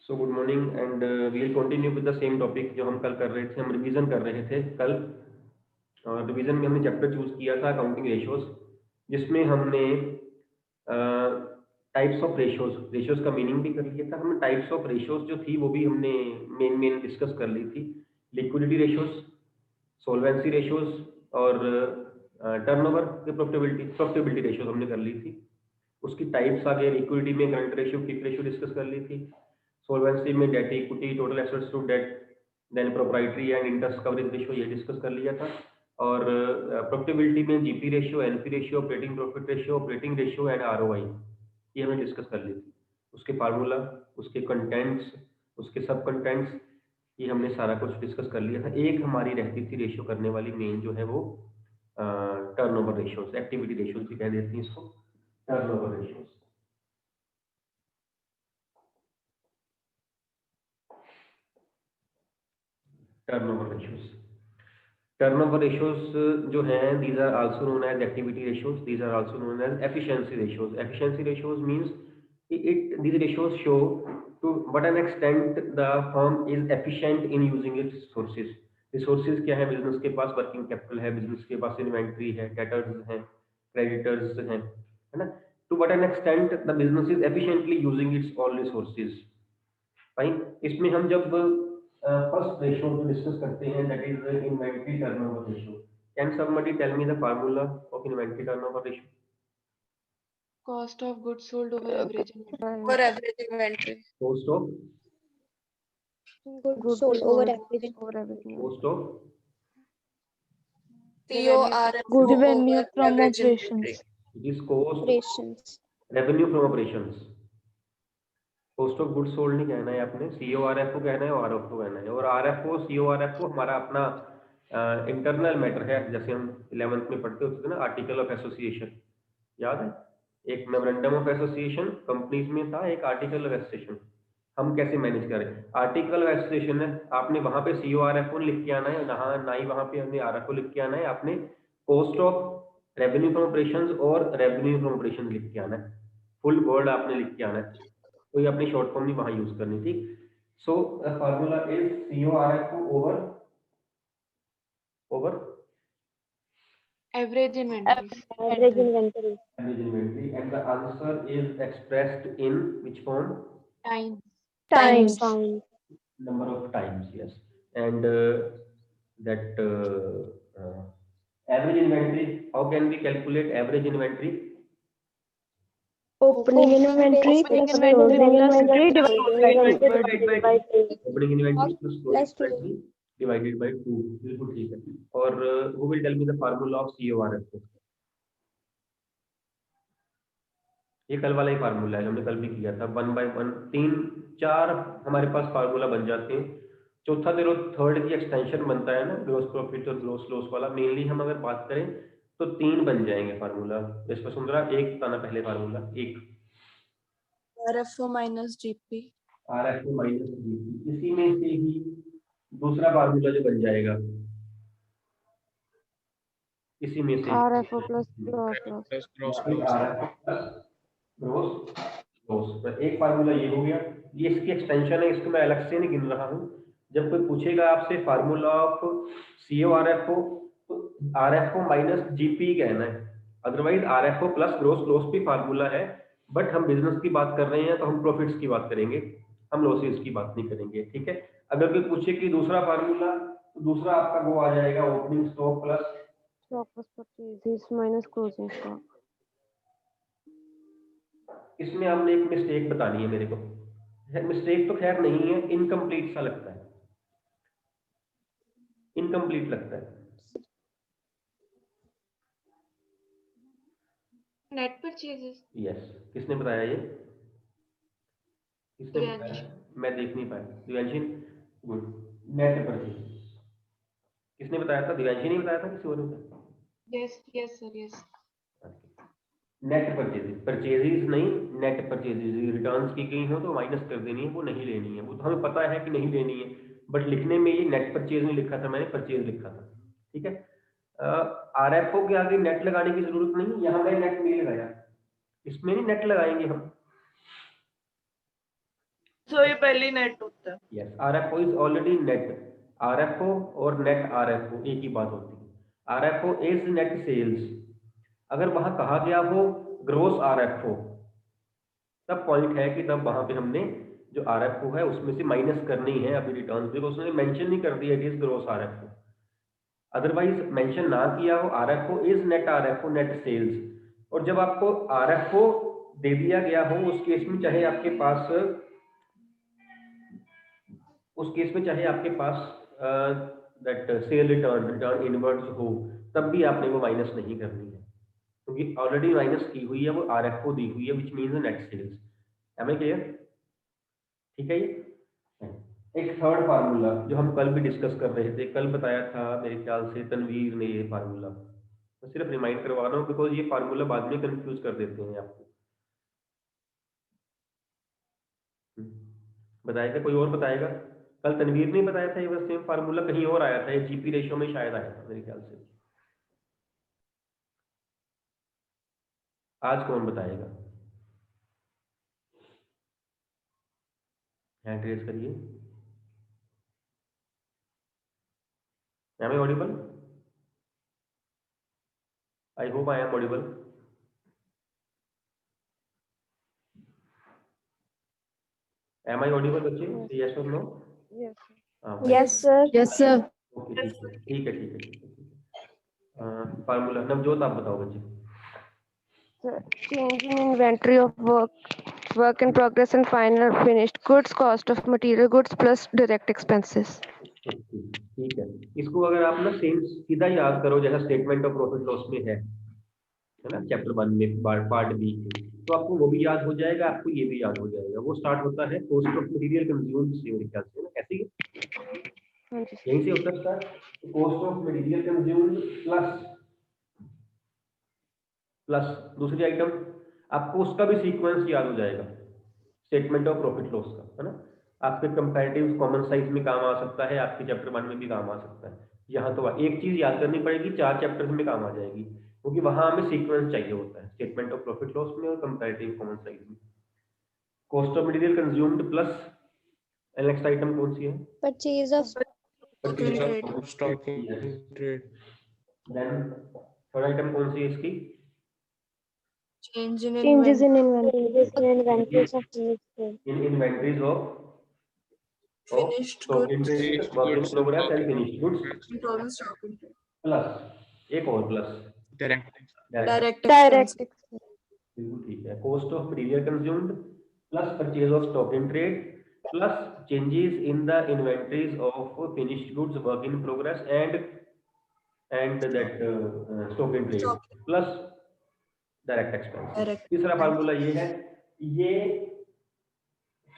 So good morning and we will continue with the same topic जो हम कल कर रहे थे। हम रिवीजन कर रहे थे कल। रिवीजन में हमने चैप्टर चूज किया था अकाउंटिंग रेशियोज, जिसमें हमने टाइप्स ऑफ रेशियोज का मीनिंग भी कर लिया था। हमने टाइप्स ऑफ रेशियोज जो थी वो भी हमने मेन डिस्कस कर ली थी। लिक्विडिटी रेशियोज, सोल्वेंसी रेशियोज और टर्नओवर की प्रॉफिटेबिलिटी रेशियोज हमने कर ली थी। उसकी टाइप्स आगे लिक्विडिटी में current ratio, quick ratio discuss कर ली थी। सोल्वेंसी में debt equity, total assets to debt, then proprietary and interest coverage ratio, ये डिस्कस कर लिया था। और प्रॉफिटेबिलिटी में GP ratio, NP ratio, operating profit ratio, operating ratio and ROI, ये हमने डिस्कस कर ली थी। उसके फार्मूला, उसके कंटेंट्स, उसके सब कंटेंट्स, ये हमने सारा कुछ डिस्कस कर लिया था। एक हमारी रहती थी रेशियो करने वाली मेन जो है वो टर्नओवर रेशियोज, एक्टिविटी रेशियोज भी कह देती हैं इसको, टर्नओवर रेशियोज। टर्नओवर रेशियोज जो हैं, these are also known as activity ratios, these are also known as efficiency ratios. Efficiency ratios means these ratios show to what an extent the firm is efficient in using its resources. Resources क्या है? Business के पास working capital है, business के पास inventory है, debtors हैं, creditors हैं, है ना। To what an extent the business is efficiently using its all resources. Fine. इसमें हम जब फर्स्ट रेशियो को डिस्कस करते हैं, that is inventory turnover ratio. Can somebody tell me the formula of inventory turnover ratio? Cost of goods sold over average inventory. Over average inventory. Cost of Goods sold over average. cost of CORF Good over revenue from average operations. inventory. it is cost Operations. revenue from operations। Cost of goods sold नहीं कहना है आपने, CORF को कहना है और RF को कहना है। और RF को, CORF को हमारा अपना इंटरनल मैटर है, जैसे हम 11th में पढ़ते होते थे ना, आर्टिकल ऑफ एसोसिएशन, याद है? एक मेमोरेंडम ऑफ एसोसिएशन कंपनीज में था, एक आर्टिकल ऑफ एसोसिएशन। हम कैसे मैनेज करें? आर्टिकल ऑफ एसोसिएशन है, आपने वहां पे CORF को लिख के आना है, ना ही वहां पे हमने RF को लिख के आना है। आपने cost of revenue from operations और रेवेन्यू फ्रॉम ऑपरेशन लिख के आना है, फुल वर्ड आपने लिख के आना है, कोई अपनी शॉर्ट फॉर्म नहीं वहां यूज करनी थी। So the formula is CORF over Average inventory. Average inventory. average inventory, and the answer is expressed in which form? Time. Times. Number of times, yes. And that average inventory, how can we calculate average inventory? Opening inventory plus closing inventory divided by 2. Opening inventory plus Plus closing inventory divided by 2, बिल्कुल ठीक है। और who will tell me the formula of CORF? ये कल वाला ही formula है, हमने कल भी किया था। 1/1 3 4 हमारे पास फार्मूला बन जाते हैं। चौथा जो थर्ड की एक्सटेंशन बनता है ना, ग्रोस प्रॉफिट और ग्रोस लॉस वाला, मेनली हम अगर बात करें तो 3 बन जाएंगे फार्मूला। इसमें सुंदरा एक बताना पहले फार्मूला। एक RFO minus GP. RFO minus GP, इसी में से ही दूसरा फार्मूला जो बन जाएगा, इसी में से RFO plus gross loss. RFO plus gross loss. तो एक फार्मूला ये हो गया, ये इसकी एक्सटेंशन है, इसको मैं अलग से नहीं गिन रहा हूँ। जब कोई पूछेगा आपसे फार्मूला ऑफ CORF तो RFO माइनस GP कहना है, otherwise RFO plus gross loss भी फार्मूला है। बट हम बिजनेस की बात कर रहे हैं तो हम प्रॉफिट्स की बात करेंगे, हम लॉसेस की बात नहीं करेंगे, ठीक है। अगर कोई पूछे कि दूसरा फार्मूला, तो दूसरा आपका वो आ जाएगा opening stock plus Stock plus purchases minus closing stock. इसमें आपने एक मिस्टेक बतानी है मेरे को। मिस्टेक तो खैर नहीं है, इनकम्प्लीट सा लगता है, इनकम्प्लीट लगता है। Net purchases. यस, किसने बताया ये? किसने बताया? मैं देख नहीं पाया। दिव्यांशी, गुड। नेट परचेज किसने बताया था? दिव्यांशी ने बताया था, किसी और ने बताया? Yes sir, yes. Net purchases, purchases नहीं, नेट परचेजेस। रिटर्न्स की गई हो तो माइनस कर देनी है, वो नहीं लेनी है। वो तो हमें पता है कि नहीं लेनी है, बट लिखने में ये नेट परचेज नहीं लिखा था, मैंने परचेज लिखा था, ठीक है। RFO के आगे नेट लगाने की जरूरत नहीं, यहाँ मैं नेट नहीं लगाया, इसमें नहीं नेट लगाएंगे हम। सो ये पहले नेट होता है। Yes, RFO is already net. RFO और नेट RFO एक ही बात होती है। RFO is net sales. अगर वहां कहा गया हो ग्रोस RFO, तब पॉइंट है कि तब वहां पे हमने जो RFO है उसमें से माइनस करनी है अभी रिटर्न, बिकॉज उसने मेंशन नहीं कर दिया it is gross RFO। Otherwise mention ना किया हो RFO is net RFO net sales, और जब आपको RFO दे दिया गया हो उस केस में चाहे आपके पास दैट सेल रिटर्न इनवर्ड्स हो, तब भी आपने वो माइनस नहीं करनी है, क्योंकि ऑलरेडी माइनस की हुई है, वो RFO दी हुई है which means net sales. Am I clear? ठीक है। ये एक थर्ड फार्मूला जो हम कल भी डिस्कस कर रहे थे, कल बताया था मेरे ख्याल से तनवीर ने ये फार्मूला, मैं सिर्फ रिमाइंड करवा रहा हूँ बिकॉज ये फार्मूला बाद में कंफ्यूज कर देते हैं आपको। बताएगा कोई और? बताएगा? कल तनवीर ने बताया था ये बस सेम फार्मूला, कहीं और आया था, ये GP रेशियो में शायद आया था मेरे ख्याल से। आज कौन बताएगा? हैंड रेज करिए। Am I audible? I hope I am audible. Am I audible बच्चे? यस और no? Yes, sir. Yes, sir. Okay, ठीक है। फार्मूला नवजोत आप बताओ बच्चे। Change in inventory of work in progress and final finished goods, cost of material goods plus direct expenses. ठीक है, इसको अगर आप ना सेम सीधा याद करो जैसा स्टेटमेंट ऑफ प्रॉफिट लॉस में है ना, चैप्टर 1 में पार्ट बी के, तो आपको वो भी याद हो जाएगा, आपको ये भी याद हो जाएगा। वो स्टार्ट होता है कॉस्ट ऑफ मटेरियल कंज्यूम्ड से, मेरे ख्याल से ना, कैसे यहीं से होता है start. Cost of material consumed plus दूसरी आइटम, आपको उसका भी सीक्वेंस याद हो जाएगा स्टेटमेंट ऑफ प्रॉफिट लॉस का, है ना। आपके कंपैरेटिव कॉमन साइज में काम आ सकता है, आपके चैप्टर 1 में भी काम आ सकता है। यहाँ तो एक चीज याद करनी पड़ेगी, 4 चैप्टर्स में काम आ जाएगी, क्योंकि वहां हमें सीक्वेंस चाहिए होता है स्टेटमेंट ऑफ प्रॉफिट लॉस में और कंपैरेटिव कॉमन साइज में। Cost of material consumed plus next item कौन सी है? Purchase of stock in trade. Then third item कौन सी है इसकी? Change in changes in inventory. inventories of finished goods. In inventories of Finished stock in goods. Trade, work in progress and finished goods In progress stock in trade. Plus एक और plus direct direct. Direct बिल्कुल ठीक है। Cost of material consumed plus purchase of stock in trade plus changes in the inventories of finished goods, work in progress and that stock in trade Stock. Plus direct expense. Direct. तीसरा formula ये है, ये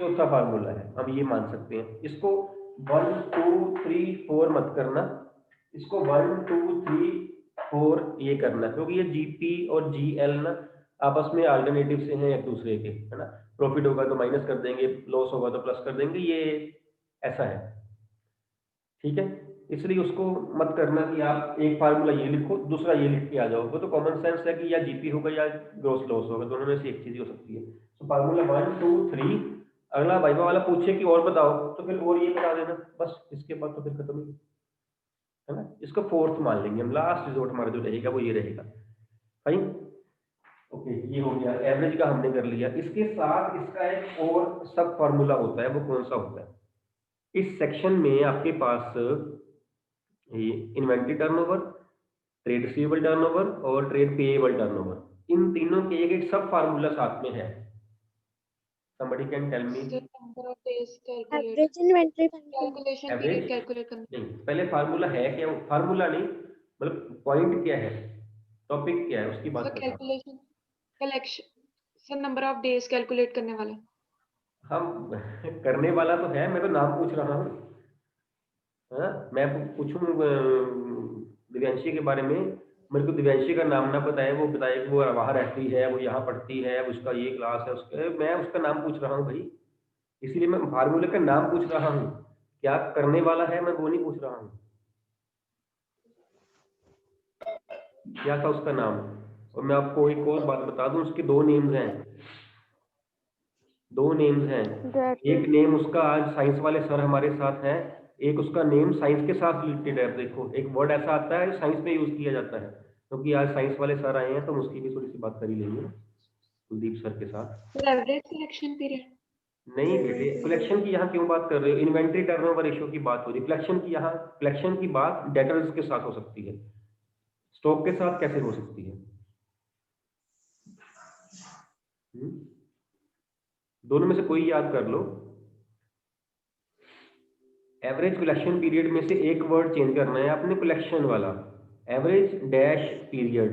चौथा formula है, हम ये मान सकते हैं। इसको 1 2 3 4 मत करना, इसको 1 2 3 4 ये करना, क्योंकि ये GP और GL ना आपस में अल्टरनेटिव से हैं एक दूसरे के, है ना। प्रॉफिट होगा तो माइनस कर देंगे, लॉस होगा तो प्लस कर देंगे, ये ऐसा है, ठीक है। इसलिए उसको मत करना कि आप एक फार्मूला ये लिखो दूसरा ये लिख के आ जाओ, वो तो कॉमन सेंस है कि या GP होगा या ग्रॉस लॉस होगा, दोनों में से एक चीज ही हो सकती है। तो फार्मूला 1 2 3, अगला वाइवा वाला पूछे कि और बताओ तो फिर और ये बता देना, बस इसके बाद तो फिर खत्म ही, है ना। इसको फोर्थ मान लेंगे हम, लास्ट रिजोर्ट हमारा जो रहेगा वो ये रहेगा। फाइन, ओके, ये हो गया। एवरेज का हमने कर लिया। इसके साथ इसका एक और सब फार्मूला होता है, वो कौन सा होता है? इस सेक्शन में आपके पास ये inventory turnover, trade receivable turnover और ट्रेड पेएबल टर्नओवर, इन तीनों के एक सब फार्मूला साथ में है। somebody can tell me The number of days calculate. average inventory Calculation Average? period calculate करना. नहीं, पहले फार्मूला है क्या? फार्मूला नहीं, मतलब पॉइंट क्या है, टॉपिक क्या है, उसकी बात So कर रहा हूं। calculation collection. So number of days calculate करने वाला. हम करने वाला तो है, मैं तो नाम पूछ रहा हूँ। हाँ, मैं पूछूं दिव्यांशी के बारे में, मेरे को दिव्यांशी का नाम ना बताए, वो बताए कि वो वहां रहती है, वो यहाँ पढ़ती है, उसका ये क्लास है, उसका, मैं उसका नाम पूछ रहा हूँ भाई, इसीलिए मैं फार्मूले का नाम पूछ रहा हूँ, क्या करने वाला है मैं वो नहीं पूछ रहा हूँ। क्या था उसका नाम? और मैं आपको एक और बात बता दूं, उसके 2 नेम्स हैं। दो नेम्स हैं, That एक नेम उसका आज साइंस वाले सर हमारे साथ हैं, एक उसका नेम साइंस के साथ रिलेटेड है। देखो एक वर्ड ऐसा आता है जो साइंस में यूज किया जाता है, क्योंकि आज साइंस वाले सर आए हैं तो हम उसकी भी थोड़ी सी बात कर ही लेंगे कुलदीप सर के साथ। Average selection period. नहीं बेटे, कलेक्शन की यहाँ क्यों बात कर रहे हो? इन्वेंट्री टर्नओवर रेशियो की बात हो रही है। कलेक्शन की यहाँ, कलेक्शन की बात डेटर्स के साथ हो सकती है, स्टॉक के साथ कैसे हो सकती है? दोनों में से कोई याद कर लो। एवरेज कलेक्शन पीरियड में से एक वर्ड चेंज करना है आपने, कलेक्शन वाला। Average dash period,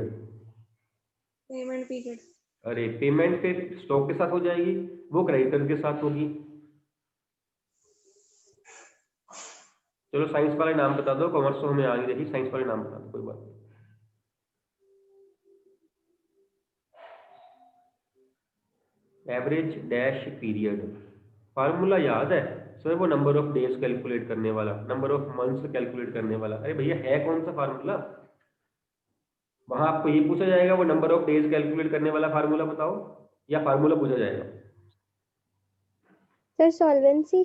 payment period. अरे पेमेंट फिर स्टॉक के साथ हो जाएगी, वो क्रेडिटर के साथ होगी। चलो साइंस वाले नाम बता दो, कॉमर्स तो हमें आ नहीं रही, साइंस वाले नाम बता दो, कोई बात नहीं। एवरेज डैश पीरियड, फार्मूला याद है सर? वो नंबर ऑफ डेज कैलकुलेट करने वाला, नंबर ऑफ मंथ्स कैलकुलेट करने वाला। अरे भैया है कौन सा फार्मूला? वहां आपको ये पूछा जाएगा वो नंबर ऑफ डेज कैलकुलेट करने वाला फार्मूला बताओ, या फार्मूला पूछा जाएगा? Sir solvency.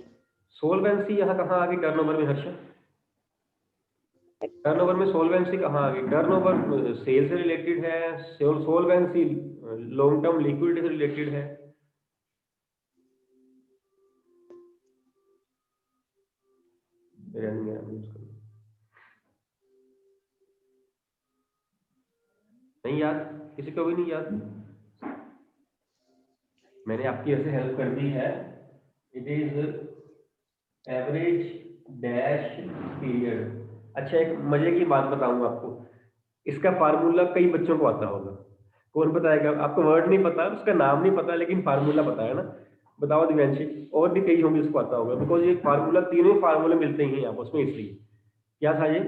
सोलवेंसी यहाँ कहाँ आ गई टर्नओवर में हर्ष? टर्नओवर में सोलवेंसी कहाँ आ गई? टर्नओवर सेल से रिलेटेड है, सोलवेंसी लॉन्ग टर्म लिक्विडिटी से रिलेटेड है। नहीं याद? किसी को भी नहीं याद? मैंने आपकी ऐसे हेल्प कर दी है। It is average dash period. अच्छा एक मजे की बात बताऊंगा आपको, इसका फार्मूला कई बच्चों को आता होगा। कौन बताएगा? आपको वर्ड नहीं पता, उसका नाम नहीं पता, लेकिन फार्मूला पता है ना? बताओ दिव्यांशी। और भी कई होंगे उसको आता होगा, बिकॉज ये फार्मूला, तीनों फार्मूले मिलते ही हैं आपस में, इसलिए। क्या था ये?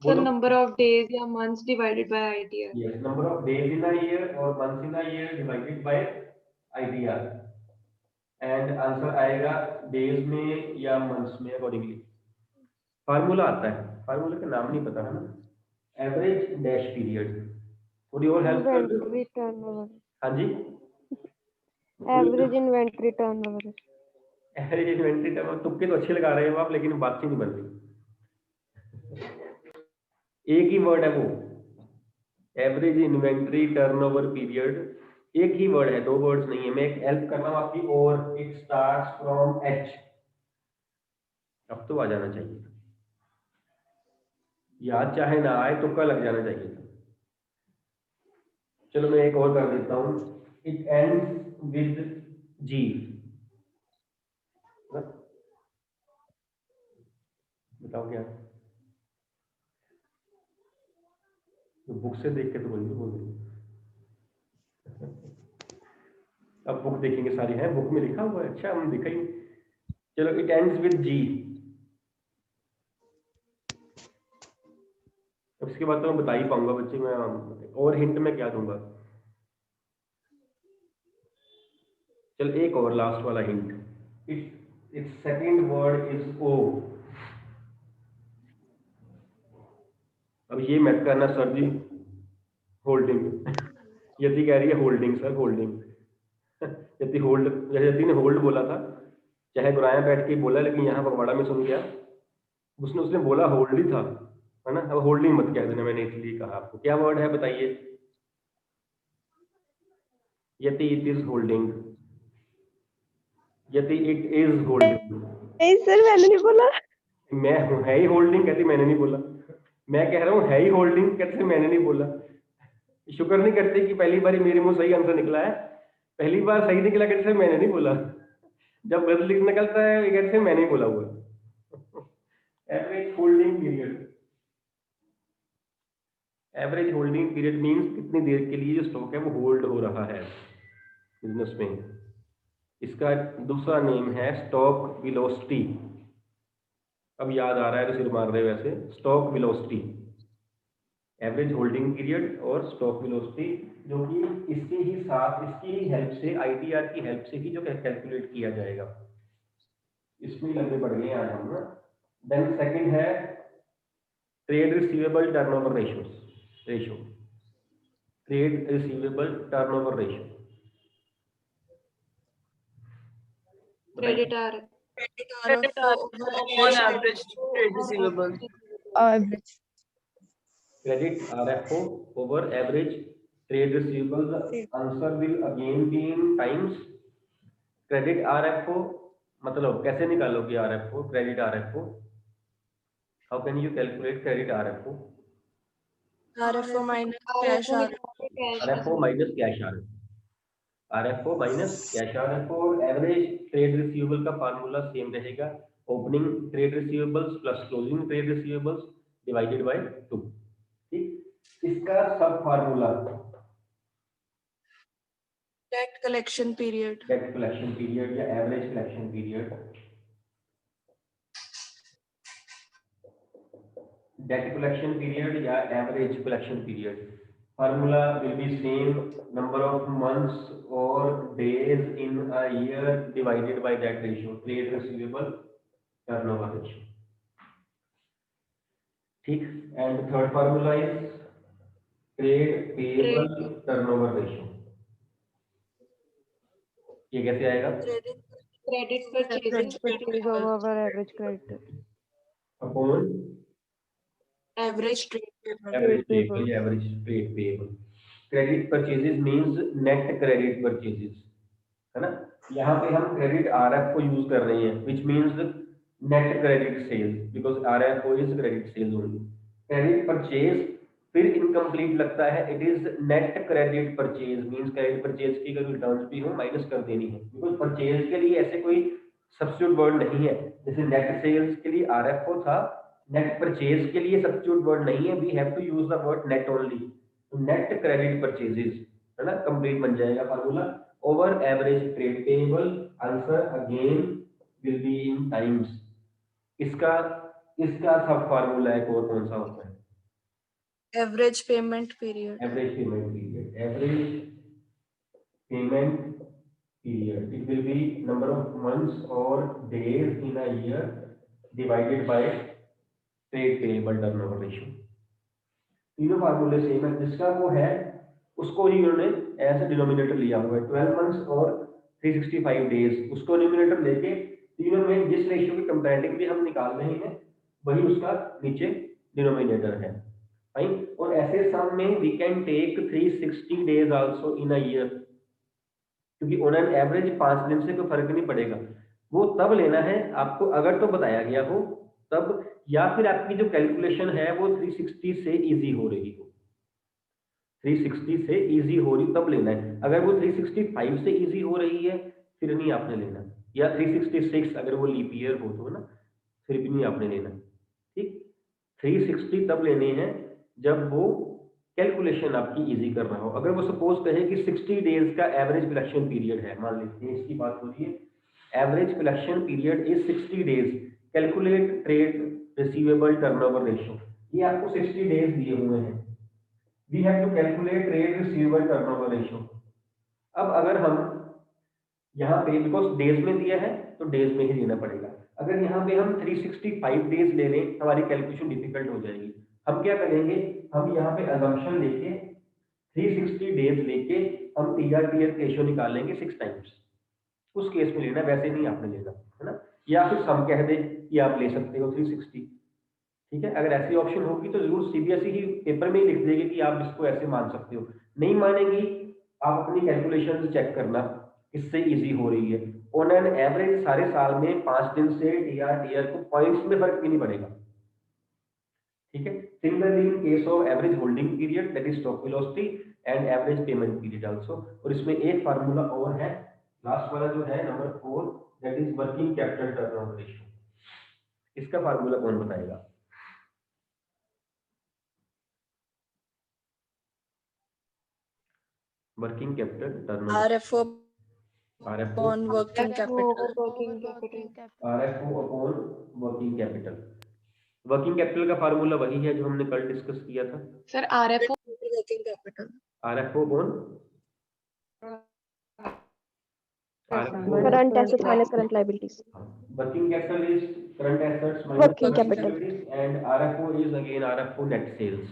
सर नंबर ऑफ डेज या months divided by ITR. Yes, number of days in a year और months in a year divided by ITR, and answer आएगा डेज में या मंथ्स में अकॉर्डिंगली। फार्मूला आता है, फार्मूले का नाम नहीं पता है ना? Average dash period. थोड़ी और हेल्प कर दो। Inventory turnover. हाँ जी, average inventory turnover. Average inventory turnover. तुक्के तो अच्छे लगा रहे हो आप, लेकिन बात ही नहीं बन रही। एक ही वर्ड है वो, एवरेज इन्वेंट्री टर्नओवर पीरियड। एक ही वर्ड है, दो वर्ड्स नहीं है। मैं एक हेल्प कर रहा हूँ आपकी, और इट स्टार्ट्स फ्रॉम एच। अब तो आ जाना चाहिए, याद चाहे ना आए तुक्का लग जाना चाहिए था। चलो मैं एक और कर देता हूँ, इट एंड्स विद जी। बताओ क्या? बुक से देख के तो बोल रही। अब बुक देखेंगे, सारी है बुक में लिखा हुआ है। अच्छा हम दिखा ही। चलो इट एंड्स विद जी। अब इसके बाद तो मैं बता ही पाऊंगा बच्चे, मैं और हिंट में क्या दूंगा? चल एक और लास्ट वाला hint, it's second word is O. अब ये मत करना सर जी, होल्डिंग। यदि कह रही है होल्डिंग सर, होल्डिंग। यदि होल्ड, जैसे यदि ने होल्ड बोला था, चाहे गुराया बैठ के बोला, लेकिन यहाँ पगवाड़ा में सुन गया, उसने बोला होल्ड ही था, है ना? अब होल्डिंग मत कह देना, मैंने इसलिए कहा आपको। क्या वर्ड है बताइए? यदि इट इज होल्डिंग, यदि इट इज होल्डिंग। नहीं सर मैंने नहीं बोला। मैं हूँ, है ही होल्डिंग, कहती मैंने नहीं बोला। मैं कह रहा हूँ है ही होल्डिंग, कहते मैंने नहीं बोला। शुक्र नहीं करते कि पहली बार मेरे मुंह सही आंसर निकला है। पहली बार सही निकला, कहते मैंने नहीं बोला। जब गलत लिख निकलता है कहते मैंने ही बोला हुआ। Average holding period. Average holding period means कितनी देर के लिए जो स्टॉक है वो होल्ड हो रहा है बिजनेस में। इसका दूसरा नेम है स्टॉक वेलोसिटी। अब याद आ रहा है तो सिर मार रहे हो वैसे। Stock velocity, average holding period और स्टॉक वेलोसिटी, जो कि इसके ही साथ, इसकी ही हेल्प से, आईटीआर की हेल्प से ही जो कैलकुलेट किया जाएगा। इसमें लंबे पड़ गए आज हम ना। देन सेकंड है trade receivable turnover ratio. Trade receivable turnover ratio, Credit RF. Credit on average trade receivables. Average. Credit RFO over average trade receivables. The answer will again be in times. Credit RFO मतलब कैसे निकालोगे RFO? Credit RFO. How can you calculate credit RFO? RFO minus cash RFO minus cash RFO. RFO minus cash RFO और average trade receivable का formula same रहेगा. Opening trade receivables plus closing trade receivables divided by 2. ठीक. इसका सब formula debt collection period. Debt collection period या average collection period. Debt collection period या average collection period. Formula will be same, number of months or days in a year divided by that ratio, trade receivable turnover ratio. ठीक. And third formula is trade payable turnover ratio. ये कैसे आएगा? Credit purchases. Purchase over average credit. Upon Average trade payable. average payable या average trade payable. Credit purchases means net credit purchases, है ना. यहाँ पे हम credit RF को यूज कर रहे हैं, which means net credit sales, because RFO is credit sales only. Credit purchase फिर incomplete लगता है. It is net credit purchase means credit purchase की अगर रिटर्न्स भी हो माइनस कर देनी है, because purchase के लिए ऐसे कोई सब्स्टिट्यूट वर्ड नहीं है. जैसे net sales के लिए RFO था, net purchase के लिए सब्स्टिट्यूट वर्ड नहीं है. We have to use the word net only. Net credit purchases, है ना, कंप्लीट बन जाएगा formula. Over average trade payable. Answer again will be in times. इसका सब फार्मूला है कौन सा होता है? Average payment period. Average payment period. Average payment period. It will be number of months और days in a year divided by trade payable turnover ratio. तीनों फार्मूले सेम है. जिसका वो है उसको ही उन्होंने एज डिनोमिनेटर लिया हुआ है. 12 मंथ्स और 365 डेज उसको डिनोमिनेटर लेके तीनों में जिस रेशियो की कंपैरेटिवली हम निकाल रहे हैं वही उसका नीचे डिनोमिनेटर है. फाइन. और ऐसे सम में we can take 360 days also in a year, क्योंकि ऑन एन एवरेज 5 दिन से कोई फर्क नहीं पड़ेगा. वो तब लेना है आपको अगर तो बताया गया हो तब, या फिर आपकी जो कैलकुलेशन है वो 360 से इजी हो रही हो. 360 से इजी हो रही तब लेना है. अगर वो 365 से इजी हो रही है फिर नहीं आपने लेना, या 366 अगर वो लीप ईयर हो तो ना फिर भी नहीं आपने लेना. ठीक. 360 तब लेने हैं जब वो कैलकुलेशन आपकी इजी कर रहा हो. अगर वो सपोज कहे कि 60 डेज का एवरेज कलेक्शन पीरियड है, मान लीजिए इसकी बात हो रही है, average collection period is 60 days, calculate trade receivable turnover ratio. ये आपको 60 डेज दिए हुए हैं. We have to calculate trade receivable turnover ratio. अब अगर हम यहाँ पे बिकॉज डेज में दिया है तो डेज में ही लेना पड़ेगा. अगर यहाँ पे हम 365 डेज ले लें हमारी कैलकुलेशन डिफिकल्ट हो जाएगी. हम क्या करेंगे, हम यहाँ पे अजम्पशन लेके 360 डेज लेके हम टीआर रेशियो निकालेंगे 6 टाइम्स. उस केस में लेना, वैसे नहीं आपने लेना, है ना. या फिर सम कह दे कि आप ले सकते हो 360. ठीक है. अगर ऐसी ऑप्शन होगी तो जरूर सीबीएसई ही पेपर में ही लिख देगी कि आप इसको ऐसे मान सकते हो. नहीं मानेगी, आप अपनी कैलकुलेशन चेक करना किससे इजी हो रही है. ऑन एन एवरेज सारे साल में 5 दिन से टीआर को पॉइंट्स में फर्क भी नहीं पड़ेगा. ठीक है. Similarly in case of average holding period that is stock velocity and average payment period also. और इसमें एक फार्मूला और है, लास्ट वाला जो है number 4, that is working capital turnover ratio. इसका फार्मूला कौन बताएगा? Working capital turnover. RFO RFO on working capital. RFO upon working capital. Working capital का फार्मूला वही है जो हमने कल डिस्कस किया था. Sir, RFO. Working capital. RFO upon Current assets minus current liabilities. working capital is current assets minus Working current capital. liabilities and RFO is again RFO net sales.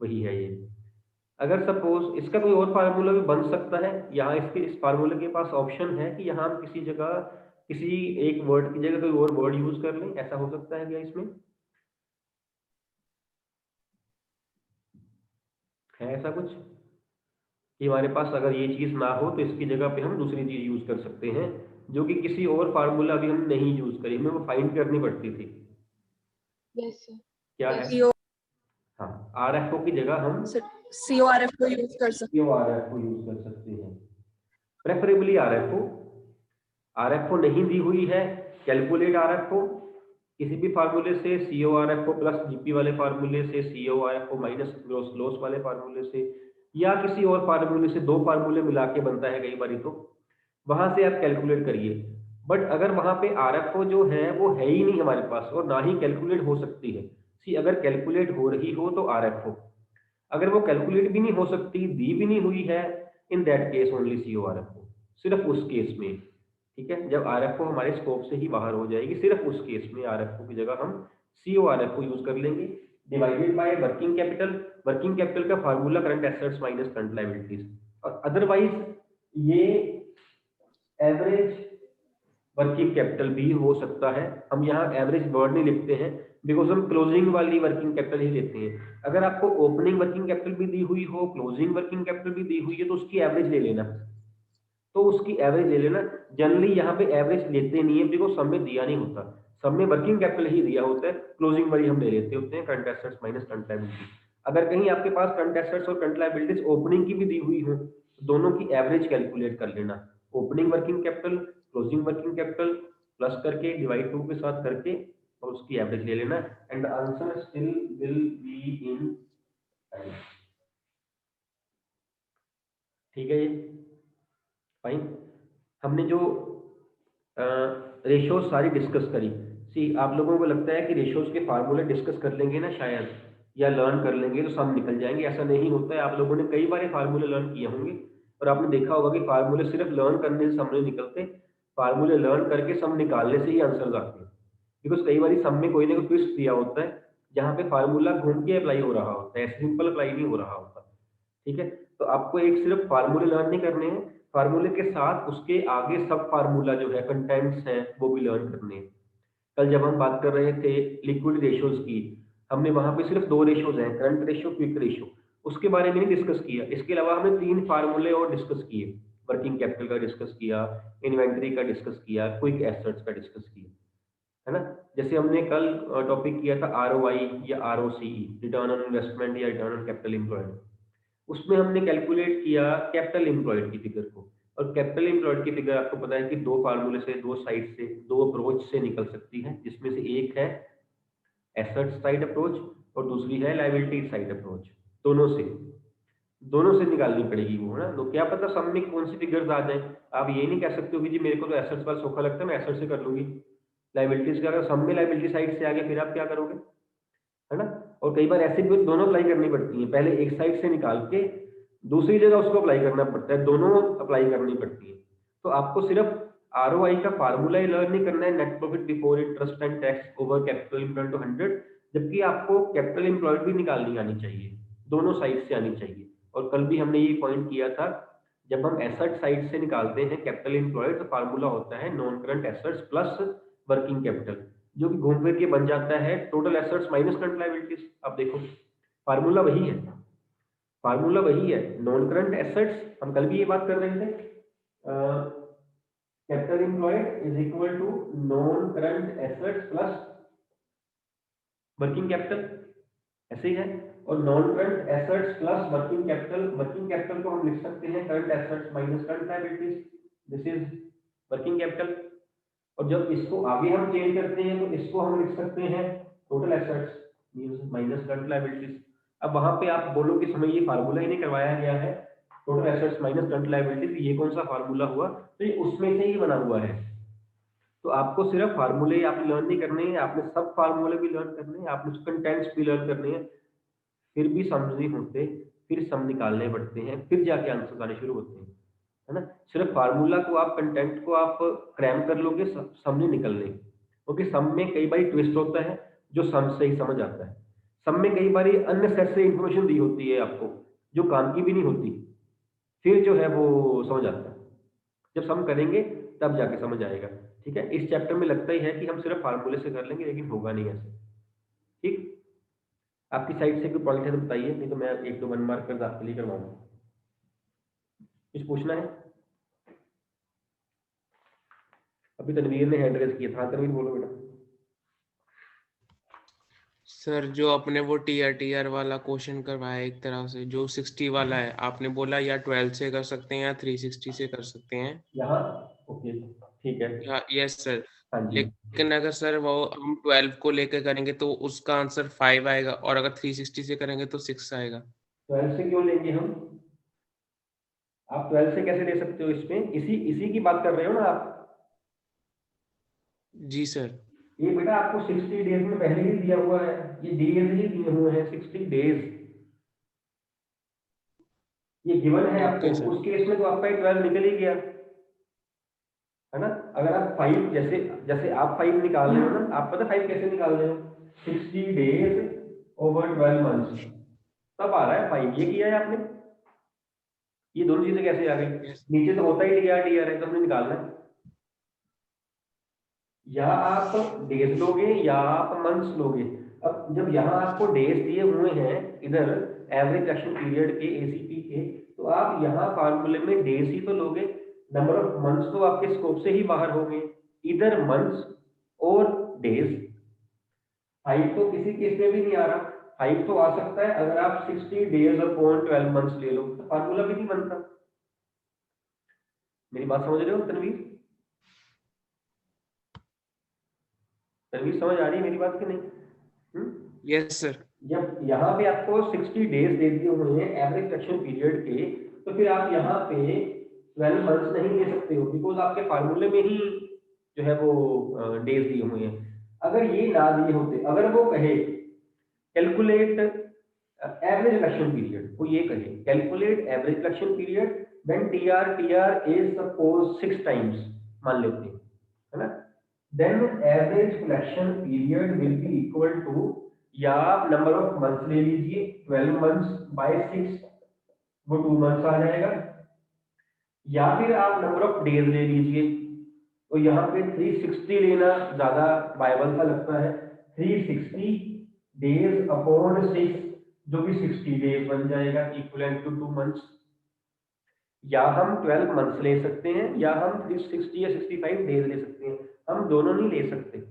वही है ये. अगर सपोज इसका कोई और फार्मूला भी बन सकता है, यहाँ इसके इस फार्मूले के पास ऑप्शन है कि यहाँ हम किसी जगह किसी एक वर्ड की जगह कोई और वर्ड यूज कर लें, ऐसा हो सकता है क्या इसमें? है ऐसा कुछ कि हमारे पास अगर ये चीज ना हो तो इसकी जगह पे हम दूसरी चीज यूज कर सकते हैं, जो कि किसी और फार्मूला भी हम नहीं यूज करी, हमें वो फाइंड करनी पड़ती थी। Yes, sir. क्या है? CO हाँ, RFO की जगह हम CORF को यूज कर सकते RFO यूज कर सकते हैं, प्रेफरेबली RFO नहीं दी हुई है, कैलकुलेट RFO किसी भी फार्मूले से, CORFO प्लस GP वाले फार्मूले से, CORFO माइनस ग्रॉस लॉस वाले फार्मूले से, या किसी और फार्मूले से, दो फार्मूले मिला के बनता है कई बार, तो वहां से आप कैलकुलेट करिए। बट अगर वहां पे RFO जो है वो है ही नहीं हमारे पास और ना ही कैलकुलेट हो सकती है, अगर कैलकुलेट हो रही हो तो RFO, अगर वो कैलकुलेट भी नहीं हो सकती, दी भी नहीं हुई है, in that case only CORFO, सिर्फ उस केस में, ठीक है, जब RFO हमारे स्कोप से ही बाहर हो जाएगी, सिर्फ उस केस में RFO की जगह हम CORFO यूज कर लेंगे। डिवाइडेड बाय वर्किंग कैपिटल का formula current assets minus current liabilities, और अदरवाइज ये एवरेज वर्किंग कैपिटल भी हो सकता है। हम यहाँ एवरेज वर्ड नहीं लिखते हैं बिकॉज हम क्लोजिंग वाली वर्किंग कैपिटल ही लेते हैं। अगर आपको ओपनिंग वर्किंग कैपिटल भी दी हुई हो, क्लोजिंग वर्किंग कैपिटल भी दी हुई है, तो उसकी एवरेज ले लेना, जनरली यहाँ पे एवरेज लेते नहीं है बिकॉज सब में दिया नहीं होता, सब में वर्किंग कैपिटल ही दिया होता है, क्लोजिंग वाली हम ले लेते होते हैं current assets minus current liability. अगर कहीं आपके पास करंट एसेट्स और करंट लायबिलिटीज ओपनिंग की भी दी हुई हो, दोनों की एवरेज कैलकुलेट कर लेना, opening working capital closing working capital plus करके डिवाइड 2 के साथ करके और उसकी एवरेज ले लेना, and the answer still will be in time. ठीक है, ये फाइन। हमने जो रेशियोज सारी डिस्कस करी, आप लोगों को लगता है कि रेशियोज के फार्मूले डिस्कस कर लेंगे ना शायद, या लर्न कर लेंगे तो सब निकल जाएंगे, ऐसा नहीं होता है। आप लोगों ने कई बार फार्मूले लर्न किए होंगे और आपने देखा होगा कि फार्मूले सिर्फ लर्न करने से सम नहीं निकलते, फार्मूले लर्न करके सम निकालने से ही आंसर आते हैं, बिकॉज कई बार सम में कोई ना कोई ट्विस्ट दिया होता है जहाँ पे फार्मूला घूम के अप्लाई हो रहा होता है, सिंपल अप्लाई नहीं हो रहा होता। ठीक है, तो आपको एक सिर्फ फार्मूले लर्न नहीं करने हैं, फार्मूले के साथ उसके आगे सब फार्मूला जो है, कंटेंट्स हैं, वो भी लर्न करने हैं। कल जब हम बात कर रहे थे लिक्विड रेशियोज की, हमने वहां पे सिर्फ दो रेशियोज हैं, करंट रेशियो, क्विक रेशियो, उसके बारे में नहीं डिस्कस किया। इसके अलावा हमने 3 फार्मूले और डिस्कस किए, वर्किंग कैपिटल का डिस्कस किया, इन्वेंटरी का डिस्कस किया, क्विक एसेट्स का डिस्कस किया, है ना। जैसे हमने कल टॉपिक किया था ROI या ROCE, रिटर्न ऑन इन्वेस्टमेंट या रिटर्न ऑन कैपिटल एम्प्लॉयड, उसमें हमने कैलकुलेट किया कैपिटल एम्प्लॉयड की फिगर को, और कैपिटल एम्प्लॉयड की फिगर आपको पता है कि दो फार्मूले से, दो साइड से, दो अप्रोच से निकल सकती है, जिसमें से एक है एसेट साइड अप्रोच और दूसरी है लायबिलिटी साइड अप्रोच। दोनों से निकालनी पड़ेगी वो, है ना। तो क्या पता सब में कौन सी फिगर्स आ जाए, आप ये नहीं कह सकते हो कि जी मेरे को तो एसेट्स वाला सौखा लगता है, मैं एसेट से कर लूंगी, लायबिलिटीज का अगर सब में लायबिलिटी साइड से आ गया फिर आप क्या करोगे, है ना। और कई बार ऐसे भी दोनों अप्लाई करनी पड़ती है, पहले एक साइड से निकाल के दूसरी जगह उसको अप्लाई करना पड़ता है, दोनों अप्लाई करनी पड़ती है। तो आपको सिर्फ ROI का फार्मूला ही लर्न नहीं करना है, net profit before interest and tax over capital employed to 100, जबकि आपको कैपिटल एम्प्लॉयड भी निकालनी आनी चाहिए, दोनों साइड से आनी चाहिए। और कल भी हमने ये पॉइंट किया था, जब हम एसेट साइड से निकालते हैं कैपिटल एम्प्लॉयड तो फार्मूला होता है non current assets plus working capital, जो कि घूम फिर के बन जाता है total assets minus current liabilities. आप देखो फार्मूला वही है, नॉन करंट एसेट्स, हम कल भी ये बात कर रहे थे, capital employed is equal to non current assets plus working capital, ऐसे ही है। और non current assets plus working capital को हम लिख सकते हैं current assets minus current liabilities, this is working capital. और जब इसको आगे हम चेंज करते हैं तो इसको हम लिख सकते हैं total assets minus current liabilities. अब वहां पे आप बोलो कि समय ये फार्मूला ही नहीं करवाया गया है, total assets minus current liabilities, ये कौन सा फार्मूला हुआ, तो ये उसमें से ही बना हुआ है। तो आपको सिर्फ फार्मूले आपने लर्न नहीं करने हैं, आपने सब फार्मूले भी लर्न करने हैं, आपने कंटेंट्स भी लर्न करने हैं, फिर भी समझ नहीं होते, फिर सम निकालने पड़ते हैं, फिर जाके आंसर आने शुरू होते हैं, है ना। सिर्फ फार्मूला को आप, कंटेंट को आप क्रैम कर लोगे, सम नहीं निकलने, क्योंकि सम में कई बार ट्विस्ट होता है जो सम से ही समझ आता है। सम में कई बार अननेसेसरी इंफॉर्मेशन दी होती है आपको जो काम की भी नहीं होती, फिर जो है वो समझ आता है। जब सम करेंगे तब जाके समझ आएगा। ठीक है। इस चैप्टर में लगता ही है कि हम सिर्फ फार्मूले से कर लेंगे, लेकिन होगा नहीं ऐसे। ठीक, आपकी साइड से कोई पॉइंट है तो बताइए, नहीं तो मैं 1-2 1 मार्क कर आपके लिए करवाऊंगा। कुछ पूछना है? अभी तनवीर ने हैंड रेज किया था। तनवीर बोलो बेटा। सर जो आपने वो टीआर वाला क्वेश्चन करवाया एक तरह से, जो 60 वाला है, आपने बोला या 12 से कर सकते हैं या 360 से कर सकते हैं। यहाँ ओके, ठीक है। Yes sir. हाँ जी, लेकिन अगर सर वो हम 12 को लेकर करेंगे तो उसका आंसर 5 आएगा, और अगर 360 से करेंगे तो 6 आएगा। 12 से क्यों लेंगे हम? आप 12 से कैसे ले सकते हो? इसमें इसी की बात कर रहे हो ना आप? जी सर। ये बेटा आपको 60 डेज में पहले ही दिया हुआ है, ये डेज ही दिए हुए हैं 60 डेज, ये गिवन है आपको। Okay sir. उस केस में तो आपका 12 निकल ही गया है ना। अगर आप 5 जैसे जैसे आप 5 निकाल रहे हो ना, आप पता 5 कैसे निकाल रहे हो? 60 डेज ओवर 12 मंथ्स, तब आ रहा है 5। ये किया है आपने? ये दोनों चीजें कैसे आ गई? Yes. नीचे तो होता ही टीआर है, तो हमने निकालना है। या आप डेज लोगे या आप मंथ्स लोगे। अब जब यहाँ आपको डेज दिए हुए हैं इधर एवरेज कलेक्शन पीरियड के एसीपी के, तो आप यहाँ फार्मूले में डेज ही तो लोगे, नंबर ऑफ मंथ्स तो आपके स्कोप से ही बाहर होंगे, इधर मंथ्स और डेज। 5 तो किसी केस में भी नहीं आ रहा। 5 तो आ सकता है अगर आप 60 डेज अपॉन 12 मंथ्स ले लो, तो फार्मूला भी नहीं बनता। मेरी बात समझ रहे हो तनवीर? तनवीर समझ आ रही है मेरी बात कि नहीं? Yes sir. जब यहाँ पे आपको 60 डेज दे दिए हुए हैं एवरेज कलेक्शन पीरियड के, तो फिर आप यहाँ पे 12 मंथ्स नहीं ले सकते हो, बिकॉज आपके फार्मूले में ही जो है वो डेज दिए हुए हैं। अगर ये ना दिए होते, अगर वो कहे कैलकुलेट एवरेज कलेक्शन पीरियड, वो ये कहे calculate average collection period when TR is suppose 6 times, मान लेते हैं, है ना, then average collection period will be equal to, या आप नंबर ऑफ मंथ्स ले लीजिए 12 मंथ्स बाय 6, वो 2 मंथ्स आ जाएगा, या फिर आप नंबर ऑफ डेज ले लीजिए, तो यहाँ पे 360 लेना ज्यादा बाइबल सा लगता है, 360 डेज अपॉन 6, जो कि 60 डेज बन जाएगा, इक्विवेलेंट टू 2 मंथ्स। या हम 12 मंथ्स ले सकते हैं, या हम 360 या 65 डेज ले सकते हैं, हम दोनों नहीं ले सकते।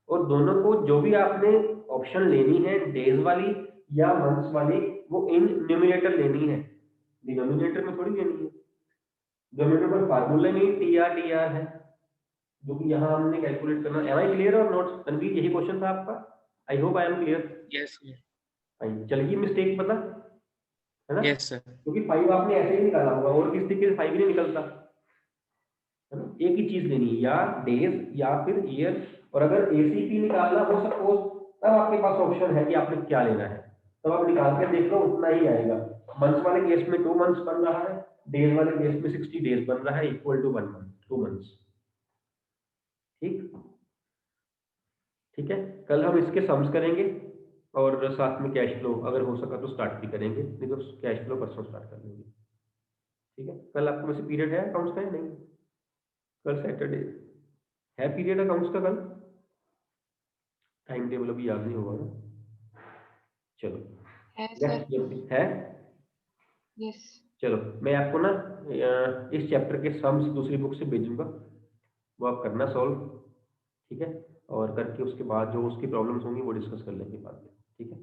और दोनों को जो भी आपने ऑप्शन लेनी है, डेज वाली या मंथ्स वाली, वो इन न्यूमरेटर लेनी है, डिनोमिनेटर में थोड़ी लेनी है। डिनोमिनेटर पर फार्मूला में टीआर है, जो कि यहाँ हमने कैलकुलेट करना। एम आई क्लियर और नोट्स? तनवीर यही क्वेश्चन था आपका? आई hope I M clear. Yes sir. चलिए मिस्टेक पता है ना, यस सर। क्योंकि 5 आपने ऐसे ही निकाला होगा, और किस तरीके से 5 नहीं निकलता है ना। एक ही चीज लेनी है, या डेज या फिर ईयर। और अगर एसीपी निकालना हो सपोज, तब आपके पास ऑप्शन है कि आपने क्या लेना है, तब आप निकाल के देख लो, उतना ही आएगा। मंथ्स वाले केस में 2 मंथ्स बन रहा है, डेज वाले केस में 60 डेज बन रहा है, इक्वल टू 1 मंथ, 2 मंथ्स। ठीक है, कल हम इसके सम्स करेंगे, और साथ में कैश फ्लो अगर हो सका तो स्टार्ट भी करेंगे, नहीं तो कैश फ्लो परसों स्टार्ट कर लेंगे। ठीक है, कल आपको वैसे पीरियड है अकाउंट्स का? नहीं, कल सैटरडे है पीरियड अकाउंट्स का कल। टाइम टेबल अभी याद नहीं होगा ना। चलो है सर। है। यस। चलो मैं आपको ना इस चैप्टर के सम्स दूसरी बुक से भेजूंगा, वो आप करना सॉल्व। ठीक है, और करके उसके बाद जो उसकी प्रॉब्लम्स होंगी वो डिस्कस कर लेंगे बाद में। ठीक है।